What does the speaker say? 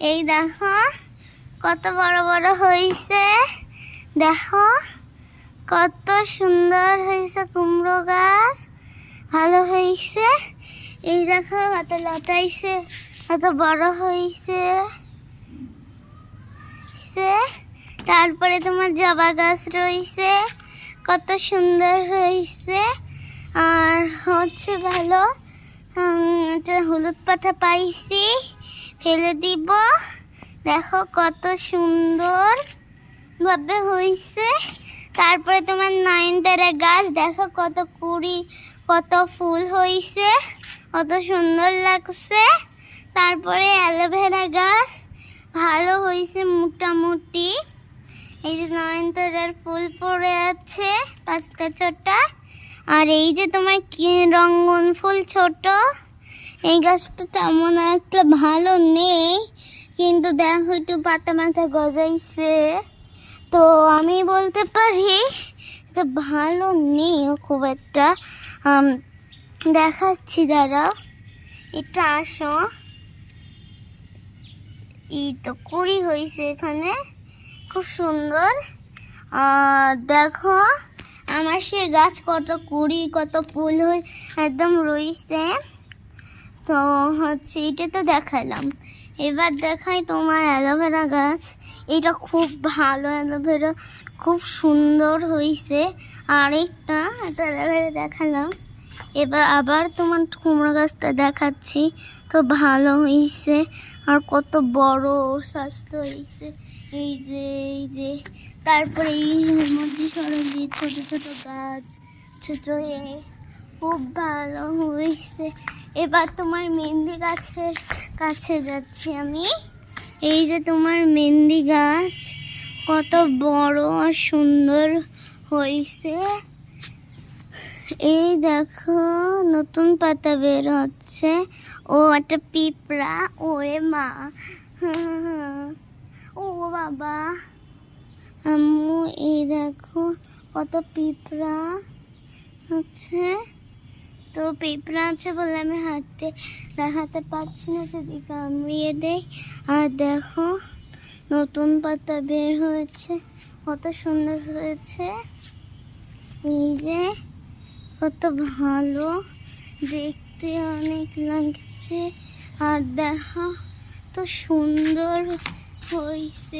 এই দেখো কত বড় বড় হয়েছে, দেখো কত সুন্দর হয়েছে কুমড়ো গাছ, ভালো হয়েছে। এই দেখো কত লতাইছে, কত বড় হয়েছে। তারপরে তোমার জবা গাছ রয়েছে, কত সুন্দর হয়েছে। আর হচ্ছে ভালো, একটা হলুদ পাতা পাইছি, ফেলে দিব। দেখো কত সুন্দর ভাবে হয়েছে। তারপরে তোমার নয়নতারা গাছ, দেখো কত কুড়ি, কত ফুল হয়েছে, কত সুন্দর লাগছে। তারপরে অ্যালোভেরা গাছ ভালো হয়েছে মোটামুটি। এই যে নয়নতারার ফুল পড়ে আছে পাঁচটা ছোটা। আর এই যে তোমার কি রঙ্গন ফুল ছোট, এই গাছটা তেমন একটা ভালো নেই, কিন্তু দেখো একটু পাতা মাথা গজাইছে। তো আমি বলতে পারি যে ভালো নেই খুব একটা। দেখাচ্ছি দাঁড়াও, এটা আসো। এই তো কুড়ি হয়েছে এখানে, খুব সুন্দর। আর দেখো আমার সে গাছ কত কুড়ি, কত ফুল হয়ে একদম রয়েছে। তো হচ্ছে এটা তো দেখালাম, এবার দেখাই তোমার অ্যালোভেরা গাছ। এটা খুব ভালো অ্যালোভেরা, খুব সুন্দর হয়েছে। আর একটা অ্যালোভেরা দেখালাম, এবার আবার তোমার কুমড়ো গাছটা দেখাচ্ছি। তো ভালো হয়েছে আর কত বড় স্বাস্থ্য হয়েছে। এই যে তারপরে এই মধ্যে সরঞ্জি ছোট ছোট গাছ, ছোট খুব ভালো হয়েছে। এবার তোমার মেহেন্দি গাছের কাছে যাচ্ছি আমি। এই যে তোমার মেহেন্দি গাছ কত বড় আর সুন্দর হয়েছে। এই দেখো নতুন পাতা বের হচ্ছে। ও একটা পিঁপড়া, ওরে মা, ও বাবা আম্মু। এই দেখো কত পিঁপড়া হচ্ছে। তো পিঁপড়া আছে বলে আমি হাতে দেখাতে পারছি না, যদি কামড়িয়ে দেয়। আর দেখো নতুন পাতা বের হয়েছে, কত সুন্দর হয়েছে। এই যে কত ভালো দেখতে অনেক লাগছে। আর দেখো তো সুন্দর হয়েছে।